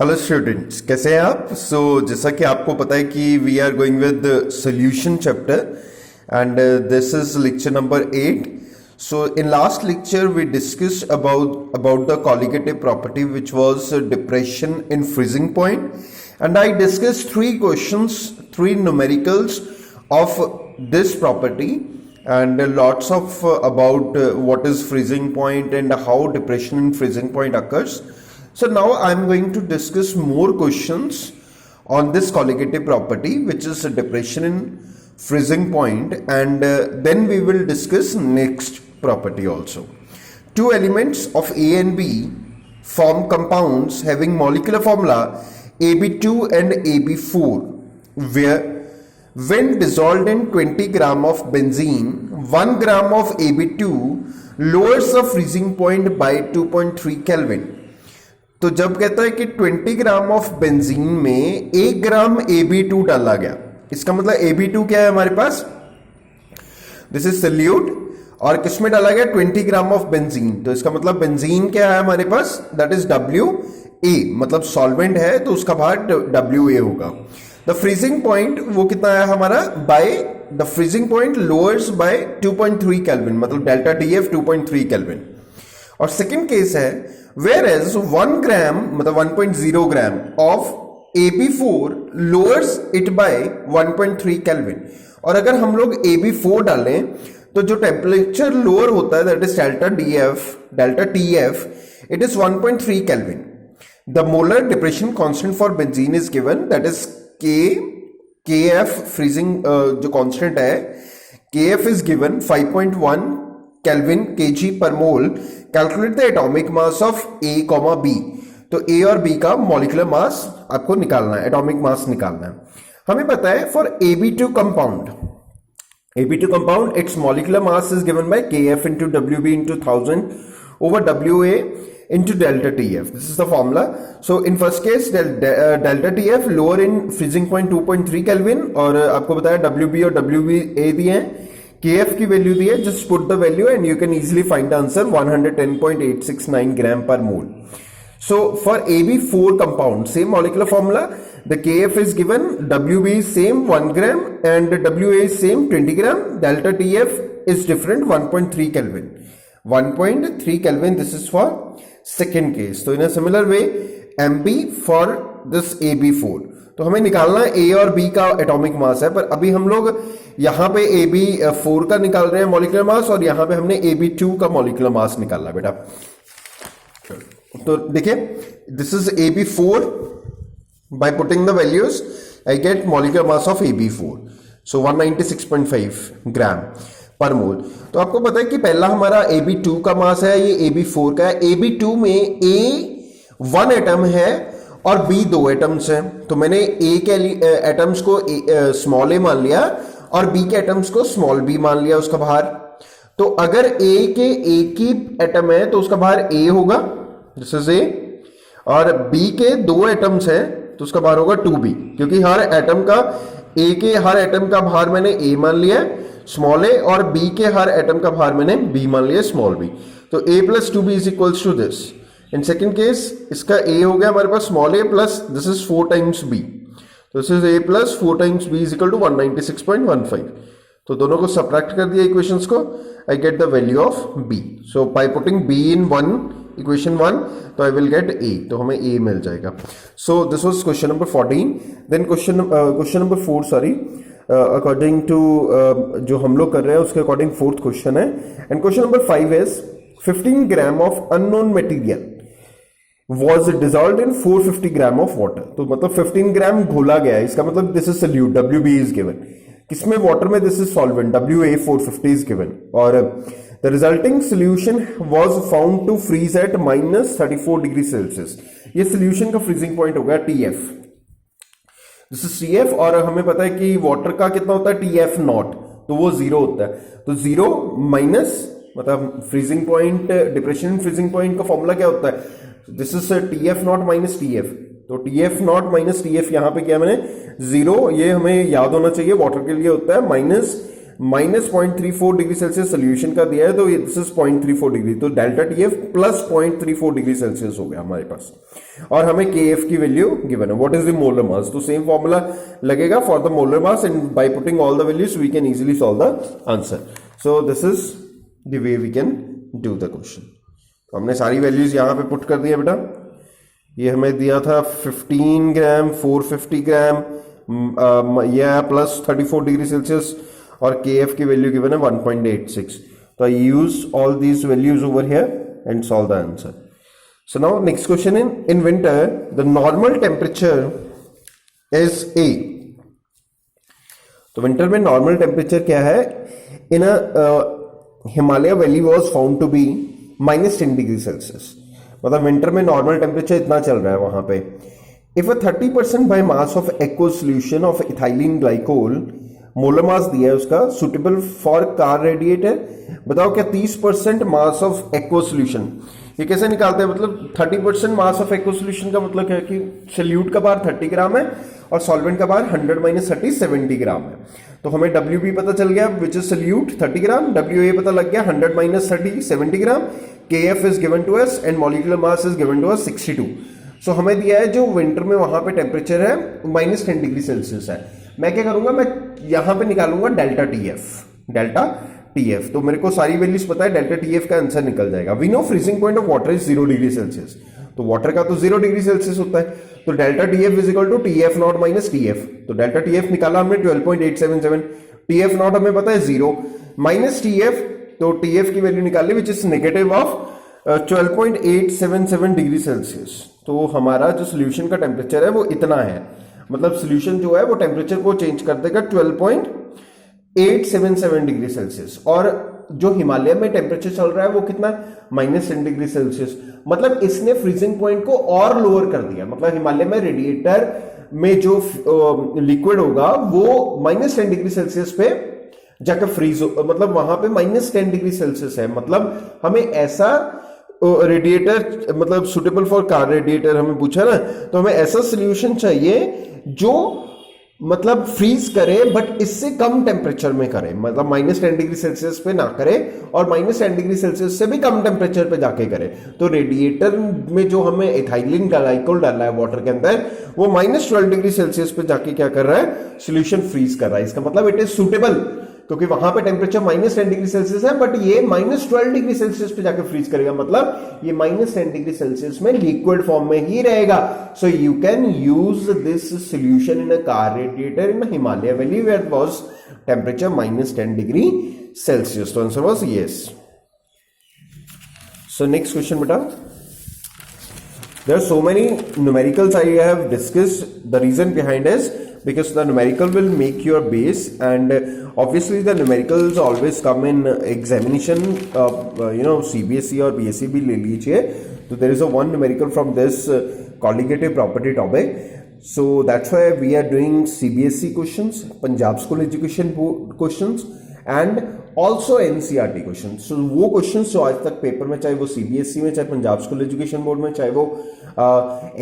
Hello students, कैसे हैं आप? जैसा कि आपको पता है कि we are going with solution chapter and this is lecture number 8. So in last lecture we discussed about the colligative property, which was depression in freezing point, and I discussed three questions, three numericals of this property, and lots of about what is freezing point and how depression in freezing point occurs. So now I am going to discuss more questions on this colligative property, which is depression in freezing point, and then we will discuss next property also. Two elements of A and B form compounds having molecular formula AB2 and AB4, where when dissolved in 20 gram of benzene, 1 gram of AB2 lowers the freezing point by 2.3 Kelvin. तो जब कहता है कि 20 gram of benzene में 1 ग्राम AB2 डाला गया, इसका मतलब AB2 क्या है हमारे पास? दिस इज सल्यूट, और किसमें डाला गया? 20 ग्राम ऑफ बेंजीन. तो इसका मतलब बेंजीन क्या है हमारे पास? दैट इज WA, मतलब सॉल्वेंट है तो उसका भाग WA होगा. द फ्रीजिंग पॉइंट वो कितना है हमारा? By the freezing point lowers by 2.3 kelvin, मतलब डेल्टा DF 2.3 केल्विन. और सेकेंड केस है whereas 1 gram मतलब 1.0 gram of AB4 lowers it by 1.3 Kelvin. और अगर हम लोग AB4 डालें तो जो टेम्परेचर लोअर होता है that is delta TF, it is 1.3 Kelvin. The molar depression constant for benzene is given, that is KF freezing जो कांस्टेंट है KF is given 5.1 Kelvin kg per mole. Calculate the atomic mass of A, B. तो A और B का molecular mass आपको निकालना है, atomic mass निकालना है. हमें पता है for AB2 compound it's molecular mass is given by KF into WB into 1000 over WA into delta TF. This is the formula. So in first case delta TF lower in freezing point 2.3 Kelvin, और आपको बताया WB और WA दिए हैं, KF की value दी है. Just put the value and you can easily find the answer 110.869 gram per mole. So for AB4 compound same molecular formula, the KF is given, WB is same 1 gram and WA is same 20 gram. Delta TF is different 1.3 Kelvin. 1.3 Kelvin, this is for second case. So in a similar way MB for this AB4. तो हमें निकालना है A और B का atomic mass है, पर अभी हम लोग यहां पे AB4 का निकाल रहे हैं मॉलिक्यूलर मास, और यहां पे हमने AB2 का मॉलिक्यूलर मास निकालना बेटा. तो देखिए this is AB4, by putting the values I get molecular mass of AB4, so 196.5 gram per मोल. तो आपको पता है कि पहला हमारा AB2 का मास है, ये AB4 का है. AB2 में A 1 एटम है और B 2 एटम्स हैं, तो मैंने A के एटम्स को स्मॉल a मान लिया और B के एटम्स को स्मॉल b मान लिया उसका भार. तो अगर A के एक ही एटम है तो उसका भार A होगा, दिस इज A, और B के 2 एटम्स हैं तो उसका भार होगा 2B, क्योंकि हर एटम का A के हर एटम का भार मैंने A मान लिया स्मॉल a, और B के हर एटम का भार मैंने B मान लिया स्मॉल b. तो A plus 2B is equals to this. In second case इसका A हो गया हमारे पास small a plus this is 4 times B, तो this is A plus 4 times B is equal to 196.15. तो दोनों को सब्ट्रैक्ट कर दिया इक्वेशंस को, I get the value of B. So by putting B in equation 1, तो आई विल गेट A, तो हमें A मिल जाएगा. So this was question number 14. Then question number 4, sorry, according to जो हम लोग कर रहे हैं उसके अकॉर्डिंग फोर्थ क्वेश्चन है. And question number 5 is 15 gram of unknown material was dissolved in 450 gram of water. तो मतलब 15 ग्राम घोला गया है, इसका मतलब this is solute, WB is given. किसमें? वाटर में. This is solvent, WA 450 is given, और the resulting solution was found to freeze at -34 degree Celsius. ये सोल्यूशन का फ्रीजिंग पॉइंट हो गया TF, दिस इज TF, और हमें पता है कि वाटर का कितना होता है TF नॉट, तो वो 0 होता है. तो 0 माइनस मतलब freezing point, depression freezing point का फॉर्मूला क्या होता है? This is TF not minus TF. तो TF नॉट माइनस TF, यहां पे क्या मैंने 0, ये हमें याद होना चाहिए, वाटर के लिए होता है -0.34 डिग्री सेल्सियस सोल्यूशन का दिया है, तो दिस इज 0.34 डिग्री, तो delta T F plus 0.34 degree Celsius हो गया हमारे पास। और हमें के एफ की वैल्यू गिवन है, what is the molar mass, तो सेम फॉर्मूला लगेगा for the molar mass and by putting all the values we can easily solve the answer. So this is the way we can do the question. तो हमने सारी values यहां पे put कर दी है बेटा। ये हमें दिया था 15 ग्राम, 450 ग्राम, यह प्लस 34 डिग्री सेल्सियस, और के एफ की वैल्यू गिवन है 1.86। तो I use all these values over here and solve the answer. So now next question, in winter the normal temperature is a. तो विंटर में नॉर्मल टेम्परेचर क्या है, in Himalaya valley was found to be -10 degree Celsius. मतलब winter में normal temperature इतना चल रहा है वहां पे। If a 30% by mass of aqueous solution of ethylene glycol, molar mass दिया है उसका, सुटेबल फॉर कार रेडिएटर। बताओ क्या 30% मास ऑफ एक्वस सोल्यूशन, ये कैसे निकालते हैं? मतलब 30% मास ऑफ एक्वस सोल्यूशन का मतलब क्या है कि सल्यूट का बार 30 ग्राम है और सॉल्वेंट का बार 100 - 30 70 ग्राम है। तो हमें WB पता चल गया which is solute 30 gram, WA पता लग गया 100 - 30 70 gram, KF is given to us and molecular mass is given to us 62। सो हमें दिया है जो विंटर में वहां पे टेम्परेचर है -10 डिग्री सेल्सियस है। मैं क्या करूंगा, मैं यहां पे निकालूंगा डेल्टा TF। तो मेरे को सारी वैल्यूज पता है, डेल्टा TF का आंसर निकल जाएगा। We know freezing point of water is 0 degree Celsius, तो वाटर का तो 0 डिग्री सेल्सियस होता है। तो delta TF is equal to TF0 - TF। तो डेल्टा TF निकाला हमने 12.877, TF0 हमें पता है 0 माइनस TF, तो TF की वैल्यू निकाल ली which is negative of 12.877 degree Celsius. तो हमारा जो सोल्यूशन का टेम्परेचर है वो इतना है, मतलब सोल्यूशन जो है वो टेम्परेचर को चेंज कर देगा 12.877 डिग्री सेल्सियस। और जो हिमालय में टेम्परेचर चल रहा है वो कितना, -10 डिग्री सेल्सियस। मतलब इसने फ्रीजिंग पॉइंट को और लोअर कर दिया। मतलब हिमालय में रेडिएटर में जो लिक्विड होगा वो -10 डिग्री सेल्सियस पे जाकर फ्रीज, मतलब वहां पे -10 डिग्री सेल्सियस है। मतलब हमें ऐसा रेडिएटर, मतलब सुटेबल फॉर कार रेडिएटर हमें पूछा ना, तो हमें ऐसा सोल्यूशन चाहिए जो मतलब फ्रीज करे बट इससे कम टेम्परेचर में करे, मतलब -10 डिग्री सेल्सियस पे ना करे और -10 डिग्री सेल्सियस से भी कम टेम्परेचर पे जाके करे। तो रेडिएटर में जो हमें इथाइलिन ग्लाइकोल डाला है वाटर के अंदर, वो -12 डिग्री सेल्सियस पे जाके क्या कर रहा है, सोल्यूशन फ्रीज कर रहा है। इसका मतलब इट इज सुटेबल, क्योंकि वहां पे टेम्परेचर -10 डिग्री सेल्सियस है, बट ये -12 डिग्री सेल्सियस पे जाके फ्रीज करेगा। मतलब ये -10 डिग्री सेल्सियस में लिक्विड फॉर्म में ही रहेगा। So you can use this solution in a car radiator in Himalaya valley where was temperature -10 degree Celsius. तो answer was yes. So next question बेटा, there are so many numericals I have discussed. The reason behind is because the numerical will make your base, and obviously the numericals always come in examination, CBSE और BSE भी ले लीजिए। तो there is a one numerical from this colligative property topic. So that's why we are doing CBSE questions, Punjab School Education Board questions, and also NCERT question. So वो question जो आज तक paper में, चाहे वो CBSE में, चाहे Punjab school education board में, चाहे वो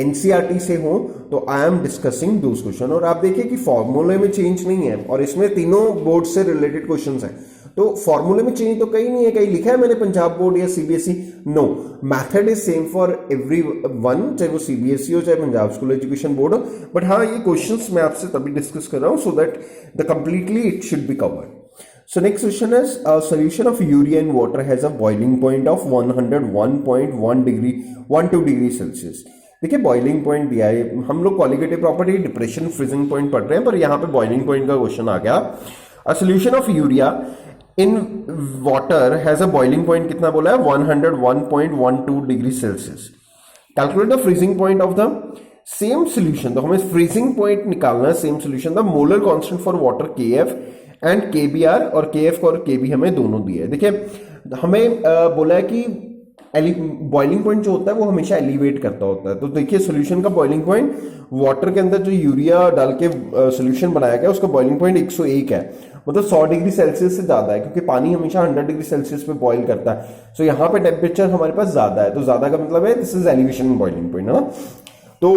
NCERT से हो, तो I am discussing those question. और आप देखिए कि फॉर्मूले में चेंज नहीं है, और इसमें तीनों बोर्ड से रिलेटेड क्वेश्चंस हैं। तो फॉर्मूले में चेंज तो कहीं नहीं है, कहीं लिखा है मैंने पंजाब बोर्ड या CBSE, no, method is same for everyone, चाहे वो CBSE हो चाहे पंजाब स्कूल एजुकेशन बोर्ड हो। बट हाँ, ये क्वेश्चंस मैं आपसे तभी डिस्कस कर रहा हूं so that the completely it should be covered. So next question is, a solution of urea in water has a boiling point of 101.12 degree Celsius. देखिए बॉइलिंग पॉइंट दिया है, हम लोग colligative property depression freezing point पढ़ रहे हैं, पर यहाँ पे बॉइलिंग पॉइंट का क्वेश्चन आ गया। A solution of urea in water has a boiling point कितना बोला है, 101.12 degree Celsius. Calculate the freezing point of the same solution. तो हमें फ्रीजिंग पॉइंट निकालना है same solution, the molar constant for water KF and KBR, और KF और KB हमें दोनों दिए। देखिए हमें बोला है कि बॉइलिंग पॉइंट जो होता है वो हमेशा एलिवेट करता होता है। तो देखिए सॉल्यूशन का बॉइलिंग पॉइंट, वाटर के अंदर जो यूरिया डाल के सॉल्यूशन बनाया गया उसका बॉइलिंग पॉइंट 101 है, मतलब 100 डिग्री सेल्सियस से ज्यादा है, क्योंकि पानी हमेशा 100 डिग्री सेल्सियस पे बॉइल करता है। सो यहाँ पे टेम्परेचर हमारे पास ज्यादा है, तो ज्यादा का मतलब है this is elevation boiling point है ना। तो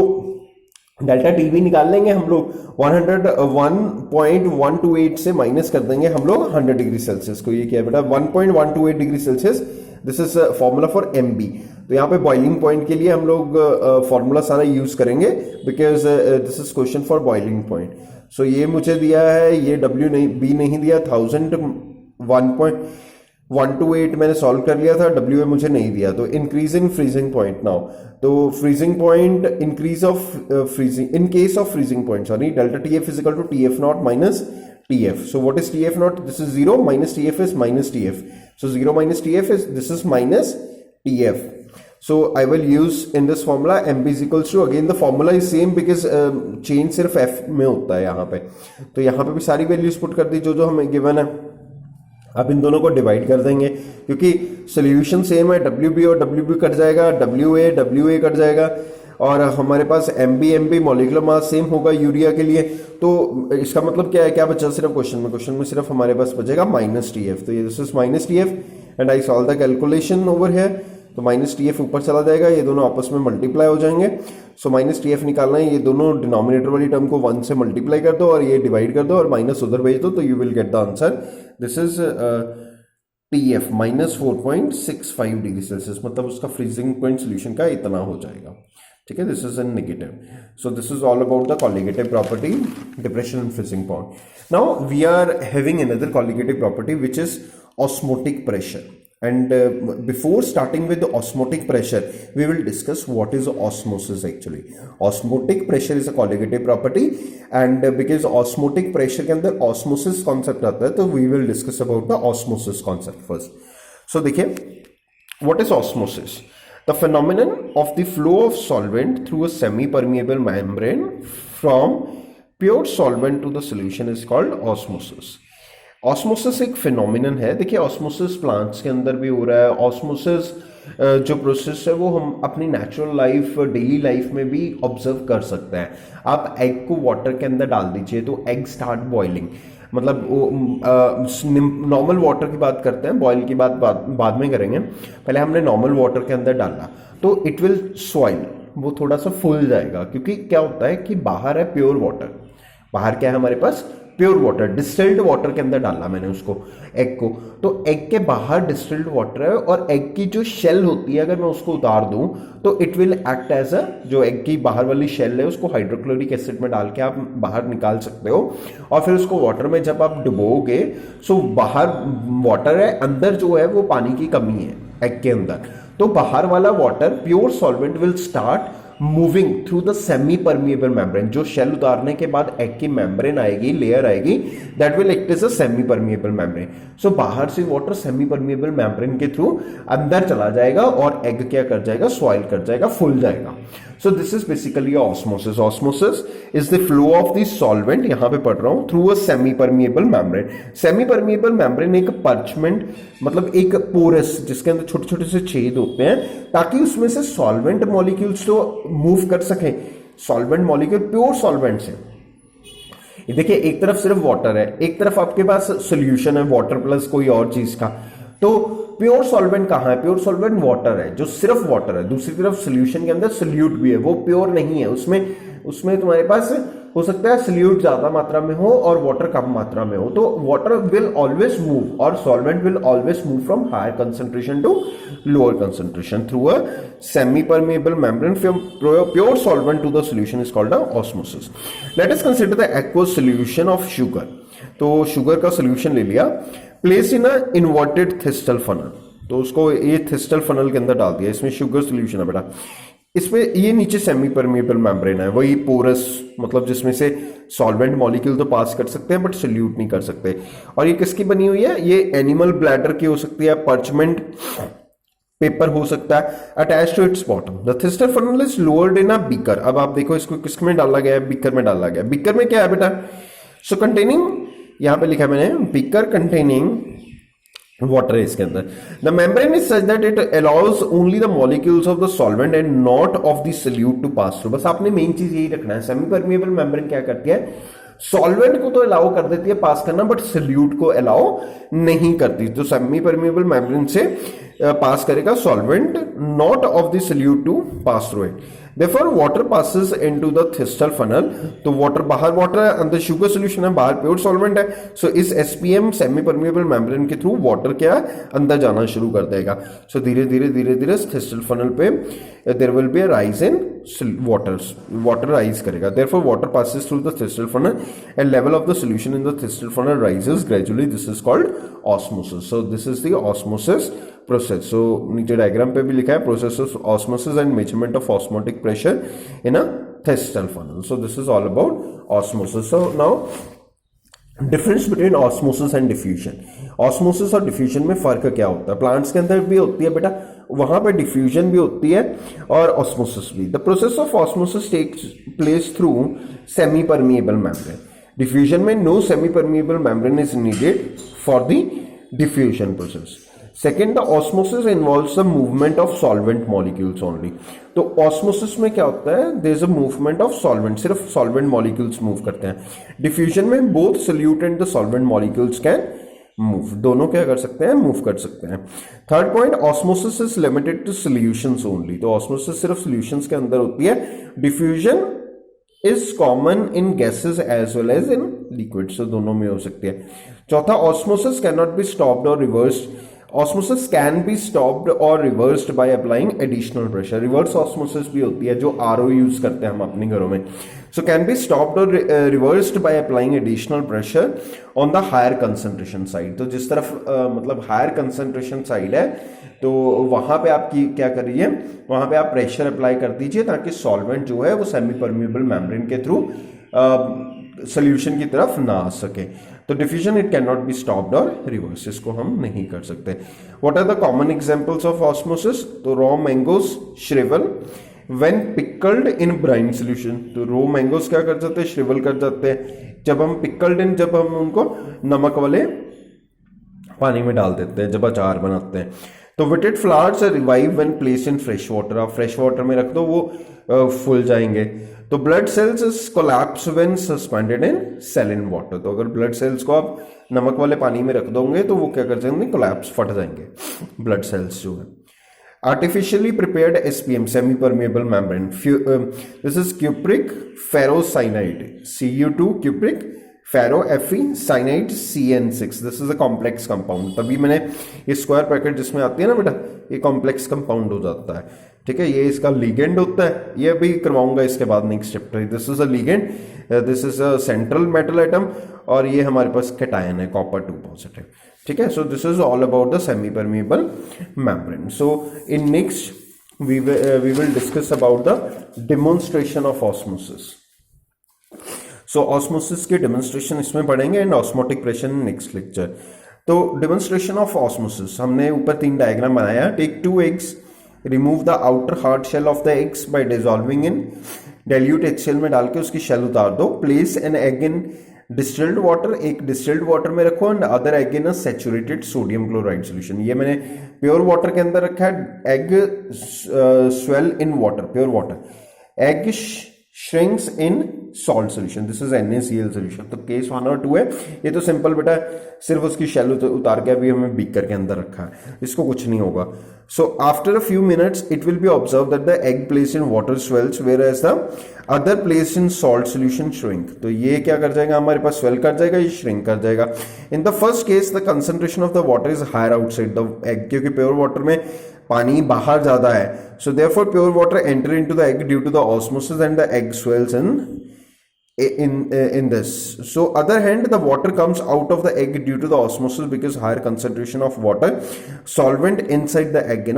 डेल्टा टी भी निकाल लेंगे हम लोग 101.128 से माइनस कर देंगे हम लोग 100 डिग्री सेल्सियस को। ये क्या है बेटा 1.128 degree Celsius, this is formula for M B. तो यहाँ पे बॉइलिंग पॉइंट के लिए हम लोग फॉर्मूला सारा यूज करेंगे because this is question for boiling point. So ये मुझे दिया है, ये डब्ल्यू नहीं बी नहीं दिया, 1001.128 मैंने सॉल्व कर लिया था, डब्ल्यू मुझे नहीं दिया। तो increase in freezing point now, तो freezing point increase of freezing in case of freezing point sorry delta T F is equal to T F not minus T F. So what is T F not, this is 0 minus T F is minus T F. So 0 minus TF is this is minus TF. So I will use in this formula MB is equals to, again the formula is same because change सिर्फ F में होता है यहाँ पे। तो यहाँ पे भी सारी वैल्यूज पुट कर दी जो जो हमें गिवन है। अब इन दोनों को डिवाइड कर देंगे क्योंकि सोल्यूशन सेम है, WB और WB कट जाएगा, WA कट जाएगा और हमारे पास MB मॉलिक्यूलर मास सेम होगा यूरिया के लिए। तो इसका मतलब क्या है, क्या बचा सिर्फ क्वेश्चन में सिर्फ हमारे पास बचेगा माइनस TF। तो ये this is minus TF and I solve the calculation over here. तो माइनस TF ऊपर चला जाएगा, ये दोनों आपस में मल्टीप्लाई हो जाएंगे। सो माइनस TF निकालना है, ये दोनों डिनोमिनेटर वाली टर्म को 1 से मल्टीप्लाई कर दो और ये डिवाइड कर दो और माइनस उधर भेज दो, तो you will get the answer. This is TF minus 4.65 degree Celsius, मतलब उसका फ्रीजिंग पॉइंट सोल्यूशन का इतना हो जाएगा। ठीक है, this is an negative. So this is all about the colligative property, depression and freezing point. Now we are having another colligative property which is osmotic pressure. And before starting with the osmotic pressure, we will discuss what is osmosis actually. Osmotic pressure is a colligative property, and because osmotic pressure के अंदर osmosis concept आता है, तो we will discuss about the osmosis concept first. So देखिए, what is osmosis? The phenomenon of the flow of solvent through a semi-permeable membrane from pure solvent to the solution is called osmosis. Osmosis एक phenomenon है। देखिए osmosis plants के अंदर भी हो रहा है। ऑस्मोसिस जो प्रोसेस है वो हम अपनी नेचुरल लाइफ, डेली लाइफ में भी ऑब्जर्व कर सकते हैं। आप एग को वाटर के अंदर डाल दीजिए तो एग स्टार्ट बॉइलिंग, मतलब नॉर्मल वाटर की बात करते हैं, बॉयल की बात बाद में करेंगे। पहले हमने नॉर्मल वाटर के अंदर डाला तो इट विल सॉइल, वो थोड़ा सा फूल जाएगा क्योंकि क्या होता है कि बाहर है प्योर वाटर, बाहर क्या है हमारे पास प्योर वाटर, डिस्टिल्ड वाटर के अंदर डाला मैंने उसको एग को, तो एग के बाहर डिस्टिल्ड वाटर है और एग की जो शेल होती है अगर मैं उसको उतार दूं तो it will act as a, जो एग की बाहर वाली शेल है उसको हाइड्रोक्लोरिक एसिड में डाल के आप बाहर निकाल सकते हो और फिर उसको वाटर में जब आप डुबोगे, सो बाहर वाटर है, अंदर जो है वो पानी की कमी है एग के अंदर, तो बाहर वाला water pure solvent will start moving through the semi permeable membrane. जो शेल उतारने के बाद एग की मेम्ब्रेन आएगी, लेयर आएगी, that will act as a semi permeable membrane. So बाहर से वाटर सेमी परमिएबल मेम्ब्रेन के थ्रू अंदर चला जाएगा और एग क्या कर जाएगा, सॉइल कर जाएगा, फूल जाएगा। So this is basically osmosis. Osmosis is the flow of the solvent, यहां पे पढ़ रहा हूं, through a semi permeable membrane. Semi permeable membrane एक पर्चमेंट, मतलब एक पोरस जिसके अंदर छोटे छोटे से छेद होते हैं ताकि उसमें से सॉल्वेंट मॉलिक्यूल्स तो मूव कर सके। सॉल्वेंट मॉलिक्यूल प्योर सॉल्वेंट से, ये देखिए एक तरफ सिर्फ वाटर है, एक तरफ आपके पास सोल्यूशन है वाटर प्लस कोई और चीज का, तो प्योर सॉल्वेंट कहां है, प्योर सॉल्वेंट वाटर है जो सिर्फ वाटर है। दूसरी तरफ सोल्यूशन के अंदर सोल्यूट भी है, वो प्योर नहीं है, उसमें तुम्हारे पास हो सकता है सोल्यूट ज्यादा मात्रा में हो और वाटर कम मात्रा में हो, तो वाटर विल ऑलवेज मूव और solvent will always move from higher concentration to lower concentration through a semi-permeable membrane from pure solvent to the solution is called osmosis. Let us consider the aqueous solution of sugar. तो sugar का solution ले लिया, place in a inverted thistle funnel, तो उसको ये thistle funnel के अंदर डाल दिया, इसमें शुगर सोल्यूशन है बेटा, इसमें ये नीचे सेमी परमिएबल मेम्ब्रेन है, वही पोरस, मतलब जिसमें से सॉल्वेंट मॉलिक्यूल तो पास कर सकते हैं बट सोल्यूट नहीं कर सकते। और ये किसकी बनी हुई है, ये एनिमल ब्लैडर की हो सकती है, पर्चमेंट पेपर हो सकता है, attach to its bottom. The thistle funnel is lowered in a beaker. अब आप देखो इसको किसमें डाला गया है, बीकर में डाला गया। बीकर में क्या है बेटा, सो कंटेनिंग, यहां पे लिखा है मैंने, बीकर कंटेनिंग वाटर है इसके अंदर। The membrane is such that it allows only the molecules of the solvent and not of the solute to pass through. बस आपने मेन चीज यही रखना है, सेमी परमिएबल मेम्ब्रेन क्या करती है, सॉल्वेंट को तो अलाउ कर देती है पास करना बट सोल्यूट को अलाउ नहीं करती। तो सेमी परमिएबल मेम्ब्रेन से पास करेगा solvent, not of the solute to pass through it. Therefore water passes into the Thistell funnel. तो water बाहर water है, अंदर sugar solution है, बाहर pure solvent है. So इस SPM semi permeable membrane के through water क्या है अंदर जाना शुरू कर देगा. So धीरे धीरे Thistell funnel पे there will be a rise in water rise करेगा. Therefore water passes through the Thistell funnel and level of the solution in the Thistell funnel rises gradually. This is called osmosis. So this is the osmosis process. So नीचे diagram पे भी लिखा है process of osmosis and measurement of osmotic pressure in a Thistell funnel. So this is all about osmosis. So now difference between osmosis and diffusion. Osmosis और diffusion में फर्क क्या होता है? प्लांट्स के अंदर भी होती है बेटा, वहां पे डिफ्यूजन भी होती है और ऑस्मोसिस भी. The process of osmosis takes place through semi permeable membrane. Diffusion में no semi permeable membrane is needed for the diffusion process. Second, the osmosis involves the movement of solvent molecules only. तो osmosis में क्या होता है? There is a movement of solvent, सिर्फ solvent molecules move करते हैं. Diffusion में both solute and the solvent molecules can move, दोनों क्या कर सकते हैं? मूव कर सकते हैं. Third point, osmosis is limited to solutions only. तो ऑस्मोसिस सिर्फ सॉल्यूशंस के अंदर होती है. Diffusion is common in gases as well as in liquid. So दोनों में हो सकती है. चौथा, osmosis can not be stopped और reversed. Osmosis can be stopped or reversed by applying additional pressure. Reverse osmosis भी होती है जो RO यूज करते हैं हम अपने घरों में. So can be stopped or reversed by applying additional pressure on the higher concentration side. तो जिस तरफ मतलब higher concentration side है तो वहां पे आप क्या करिए, वहां पे आप प्रेशर अप्लाई कर दीजिए ताकि सॉल्वेंट जो है वो सेमी परमिएबल मेम्ब्रेन के थ्रू सोल्यूशन की तरफ ना आ सके. तो diffusion it can not be stopped और रिवर्स, इसको हम नहीं कर सकते. What are the common examples of osmosis? तो raw mangoes shrivel when pickled in brine solution. तो रॉ मैंगोज क्या कर जाते हैं? श्रिवल कर जाते हैं जब हम पिकल्ड इन, जब हम उनको नमक वाले पानी में डाल देते हैं, जब अचार बनाते हैं. तो wilted flowers revive when place in fresh water. आप फ्रेश वाटर में रख दो वो फूल जाएंगे. तो blood cells collapse when suspended in saline water. तो अगर ब्लड सेल्स को आप नमक वाले पानी में रख दोगे तो वो क्या कर जाएंगे? कोलैप्स, फट जाएंगे ब्लड सेल्स जो है. Artificially prepared SPM semi permeable membrane. This is cupric ferrocyanide Cu2 cupric ferro Fe cyanide CN6. This is a complex compound. तभी मैंने ये स्क्वायर पैकेट जिसमें आती है ना बेटा, ये कॉम्प्लेक्स कंपाउंड हो जाता है. ठीक है, ये इसका लिगेंड होता है, ये भी करवाऊंगा इसके बाद next chapter. This is a ligand, this is a central metal atom और ये हमारे पास कैटायन है कॉपर 2 पॉजिटिव. ठीक है, सो this is all about the semi permeable membrane. So in next we will discuss about the demonstration of osmosis. So osmosis के demonstration इसमें पढ़ेंगे and osmotic pressure in next lecture. तो demonstration of osmosis हमने ऊपर 3 diagram बनाया. Take 2 eggs, remove the outer hard shell of the eggs by dissolving in dilute HCl में डाल के उसकी शेल उतार दो. Place an egg in distilled water, एक डिस्टिल्ड वाटर में रखो and other egg in a saturated sodium chloride solution. ये मैंने प्योर वाटर के अंदर रखा है. Egg swell in water, pure water. Egg shrinks in salt solution. This is NaCl solution. तो केस 1 और 2 है. ये तो सिंपल बेटा, सिर्फ उसकी शेल उतार के अभी हमें बीकर के अंदर रखा है, इसको कुछ नहीं होगा. So after a few minutes it will be observe that the egg place in water swells whereas the other place in salt solution shrink. तो ये क्या कर जाएगा? हमारे पास स्वेल कर जाएगा, ये श्रिंक कर जाएगा. In the first case the concentration of the water is higher outside the egg, क्योंकि प्योर वाटर में पानी बाहर ज्यादा है. So therefore pure water enter into the egg due to the osmosis and the egg swells in this. So other hand the water comes out of the egg due to the osmosis because higher concentration of water solvent inside the egg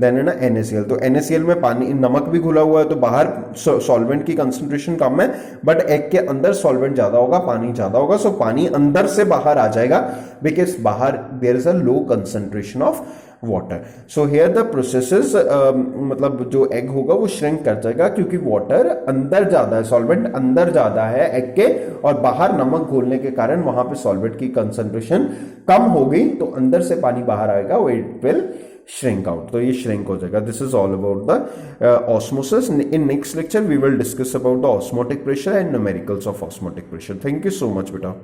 than in a NaCl. तो NaCl में पानी, नमक भी घुला हुआ है तो बाहर solvent की कंसंट्रेशन कम है, बट एग के अंदर सॉल्वेंट ज्यादा होगा, पानी ज्यादा होगा. सो पानी अंदर से बाहर आ जाएगा बिकॉज बाहर there is a low concentration of water. So here the processes, मतलब जो एग होगा वो श्रिंक कर जाएगा क्योंकि वाटर अंदर ज्यादा है, सॉल्वेंट अंदर ज्यादा है एग के, और बाहर नमक घोलने के कारण वहां पे सॉल्वेंट की कंसंट्रेशन कम हो गई तो अंदर से पानी बाहर आएगा, वो इट विल shrink out. तो ये shrink हो जाएगा. This is all about the osmosis. In next lecture we will discuss about the osmotic pressure and numericals of osmotic pressure. Thank you so much beta.